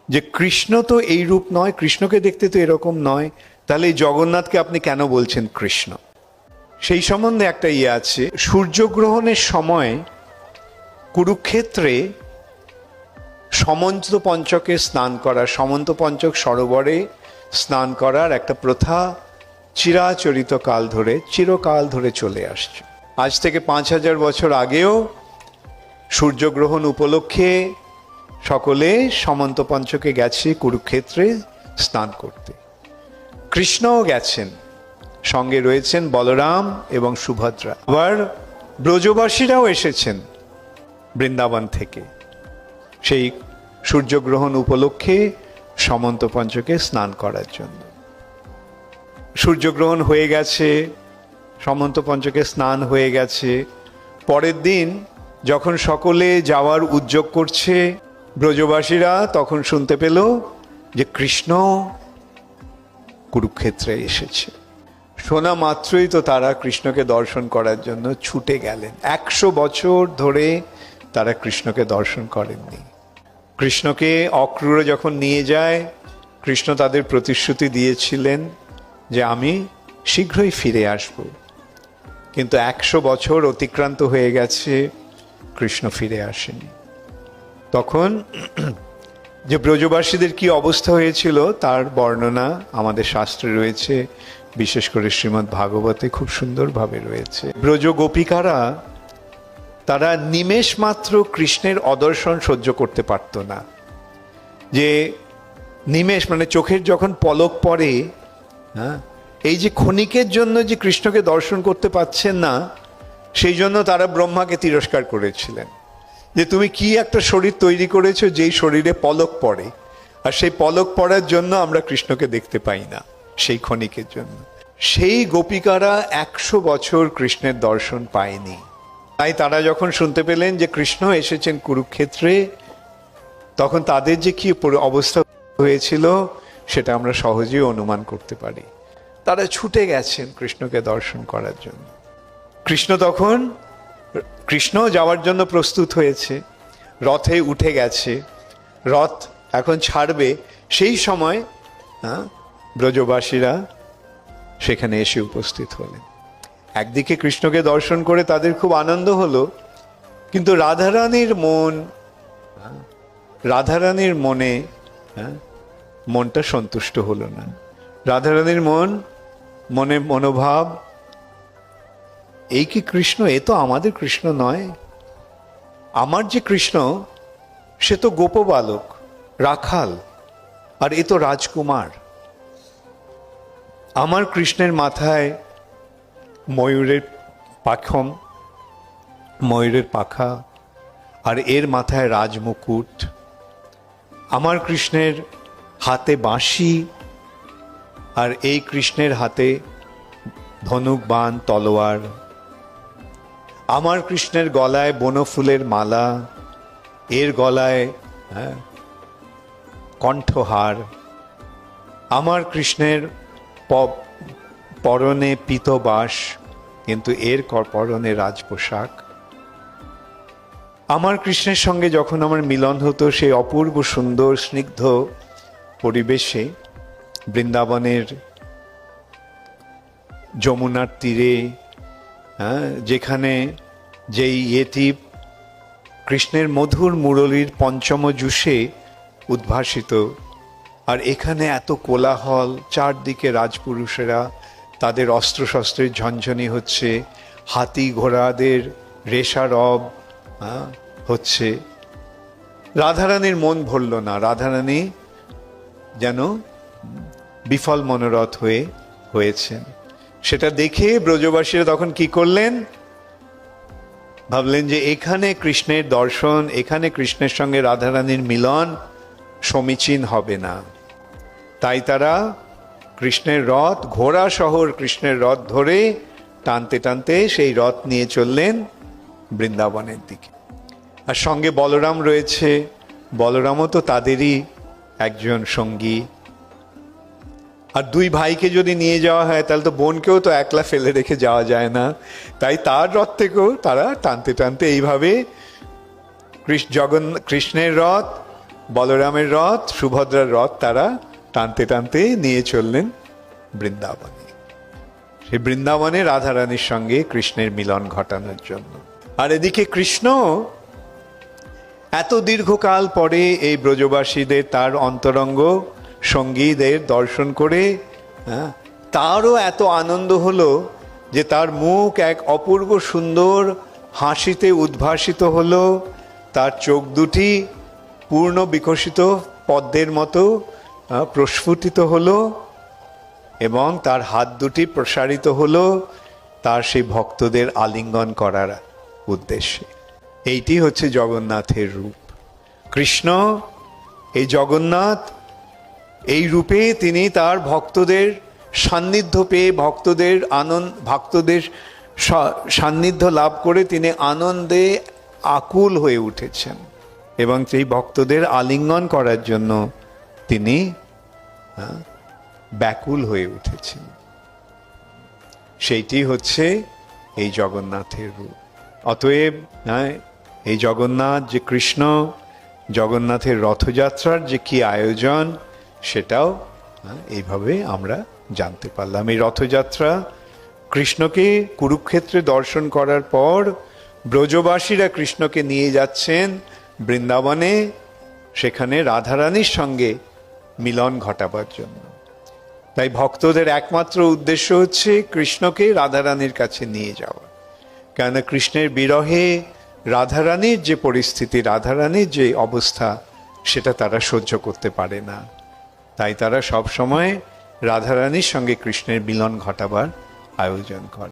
যে কৃষ্ণ তো এই রূপ নয়, কৃষ্ণকে দেখতে তো এরকম নয়, তাহলে এই জগন্নাথকে আপনি কেন বলছেন কৃষ্ণ? সেই সম্বন্ধে একটা আছে, সূর্যগ্রহণের সময় কুরুক্ষেত্রে সমন্ত পঞ্চকে স্নান করা, সমন্ত পঞ্চক সরোবরে স্নান করার একটা প্রথা চিরাচরিত কাল ধরে, চিরকাল ধরে চলে আসছে। আজ থেকে 5000 বছর আগেও সূর্যগ্রহণ উপলক্ষে সকলে সমন্ত পঞ্চকে গেছে কুরুক্ষেত্রে স্নান করতে। কৃষ্ণও গেছেন, সঙ্গে রয়েছেন বলরাম এবং সুভদ্রা। আবার ব্রজবাসীরাও এসেছেন বৃন্দাবন থেকে সেই সূর্যগ্রহণ উপলক্ষে সমন্ত পঞ্চকে স্নান করার জন্য। সূর্যগ্রহণ হয়ে গেছে, সমন্ত পঞ্চকে স্নান হয়ে গেছে। পরের দিন যখন সকলে যাওয়ার উদ্যোগ করছে ব্রজবাসীরা, তখন শুনতে পেল যে কৃষ্ণ কুরুক্ষেত্রে এসেছে। শোনা মাত্রই তো তারা কৃষ্ণকে দর্শন করার জন্য ছুটে গেলেন। 100 বছর ধরে তারা কৃষ্ণকে দর্শন করেননি। কৃষ্ণকে অক্রূরে যখন নিয়ে যায়, কৃষ্ণ তাদের প্রতিশ্রুতি দিয়েছিলেন যে আমি শীঘ্রই ফিরে আসব, কিন্তু 100 বছর অতিক্রান্ত হয়ে গেছে, কৃষ্ণ ফিরে আসেনি। তখন যে ব্রজবাসীদের কি অবস্থা হয়েছিল তার বর্ণনা আমাদের শাস্ত্রে রয়েছে, বিশেষ করে শ্রীমদ্ ভাগবতে খুব সুন্দরভাবে রয়েছে। ব্রজ গোপিকারা তারা নিমেষ মাত্র কৃষ্ণের অদর্শন সহ্য করতে পারত না। যে নিমেষ মানে চোখের যখন পলক পড়ে, হ্যাঁ, এই যে ক্ষণিকের জন্য যে কৃষ্ণকে দর্শন করতে পাচ্ছেন না, সেই জন্য তারা ব্রহ্মাকে তিরস্কার করেছিলেন যে তুমি কি একটা শরীর তৈরি করেছো যেই শরীরে পলক পড়ে, আর সেই পলক পড়ার জন্য আমরা কৃষ্ণকে দেখতে পাই না সেই ক্ষণিকের জন্য। সেই গোপিকারা 100 বছর কৃষ্ণের দর্শন পায়নি। তাই তারা যখন শুনতে পেলেন যে কৃষ্ণ এসেছেন কুরুক্ষেত্রে, তখন তাদের যে কি অবস্থা হয়েছিল সেটা আমরা সহজেই অনুমান করতে পারি। তারা ছুটে গেছেন কৃষ্ণকে দর্শন করার জন্য। কৃষ্ণ যাওয়ার জন্য প্রস্তুত হয়েছে, রথে উঠে গেছে, রথ এখন ছাড়বে। সেই সময় ব্রজবাসীরা সেখানে এসে উপস্থিত হলেন। একদিকে কৃষ্ণকে দর্শন করে তাদের খুব আনন্দ হলো, কিন্তু রাধারানীর মনে মনটা সন্তুষ্ট হলো না। রাধারানীর মনে মনোভাব, এই কি কৃষ্ণ? এ তো আমাদের কৃষ্ণ নয়। আমার যে কৃষ্ণ সে তো গোপবালক, রাখাল, আর এ তো রাজকুমার। আমার কৃষ্ণের মাথায় ময়ূরের পাখা, আর এর মাথায় রাজমুকুট। আমার কৃষ্ণের হাতে বাঁশি, আর এই কৃষ্ণের হাতে ধনুক বাণ তলোয়ার। আমার কৃষ্ণের গলায় বনফুলের মালা, এর গলায় কণ্ঠহার। আমার কৃষ্ণের পরনে পীতবাস, কিন্তু এর পরনে রাজপোশাক। আমার কৃষ্ণের সঙ্গে যখন আমার মিলন হতো সেই অপূর্ব সুন্দর স্নিগ্ধ পরিবেশে, বৃন্দাবনের যমুনার তীরে, যেখানে যেই কৃষ্ণের মধুর মুরলীর পঞ্চম জুষে উদ্ভাসিত, আর এখানে এত কোলাহল, চারদিকে রাজপুরুষেরা তাদের অস্ত্রশস্ত্রের ঝনঝনি হচ্ছে, হাতি ঘোড়াদের রেশারব হচ্ছে। রাধারানীর মন ভরল না। রাধারানী যেন বিফল মনোরথ হয়েছেন। সেটা দেখে ব্রজবাসীরা তখন কি করলেন? ভাবলেন যে এখানে কৃষ্ণের দর্শন, এখানে কৃষ্ণের সঙ্গে রাধারানীর মিলন সমীচীন হবে না। তাই তারা কৃষ্ণের রথ, ঘোড়া শহর কৃষ্ণের রথ ধরে টানতে টানতে সেই রথ নিয়ে চললেন বৃন্দাবনের দিকে। আর সঙ্গে বলরাম রয়েছে। বলরামও তো তাদেরই একজন সঙ্গী। আর দুই ভাইকে যদি নিয়ে যাওয়া হয় তাহলে তো বোনকেও তো একলা ফেলে রেখে যাওয়া যায় না। তাই তার রথ থেকেও তারা টানতে টানতে এইভাবে কৃষ্ণের রথ বলরামের রথ, সুভদ্রার রথ তারা টানতে টানতে নিয়ে চললেন বৃন্দাবনে। সেই বৃন্দাবনে রাধারানীর সঙ্গে কৃষ্ণের মিলন ঘটানোর জন্য। আর এদিকে কৃষ্ণ এত দীর্ঘকাল পরে এই ব্রজবাসীদের, তার অন্তরঙ্গ সঙ্গীদের দর্শন করে তারও এত আনন্দ হলো যে তার মুখ এক অপূর্ব সুন্দর হাসিতে উদ্ভাসিত হলো, তার চোখ দুটি পূর্ণ বিকশিত পদ্মের মতো প্রস্ফুটিত হলো এবং তার হাত দুটি প্রসারিত হলো তার সেই ভক্তদের আলিঙ্গন করার উদ্দেশ্যে। এইটি হচ্ছে জগন্নাথের রূপ। কৃষ্ণ এই জগন্নাথ, এই রূপে তিনি তার ভক্তদের সান্নিধ্য পেয়ে, ভক্তদের সান্নিধ্য লাভ করে তিনি আনন্দে আকুল হয়ে উঠেছেন এবং সেই ভক্তদের আলিঙ্গন করার জন্য তিনি ব্যাকুল হয়ে উঠেছেন। সেইটি হচ্ছে এই জগন্নাথের রূপ। অতএব এই জগন্নাথ যে কৃষ্ণ, জগন্নাথের রথযাত্রার যে কি আয়োজন, সেটাও এইভাবে আমরা জানতে পারলাম। এই রথযাত্রা কৃষ্ণকে কুরুক্ষেত্রে দর্শন করার পর ব্রজবাসীরা কৃষ্ণকে নিয়ে যাচ্ছেন বৃন্দাবনে, সেখানে রাধারানীর সঙ্গে মিলন ঘটাবার জন্য। তাই ভক্তদের একমাত্র উদ্দেশ্য হচ্ছে কৃষ্ণকে রাধারানীর কাছে নিয়ে যাওয়া। কেন কৃষ্ণের বিরহে রাধারানীর যে পরিস্থিতি, রাধারানীর যে অবস্থা, সেটা তারা সহ্য করতে পারে না। তাই তারা সব সময় রাধারানীর সঙ্গে কৃষ্ণের মিলন ঘটাবার আয়োজন করে।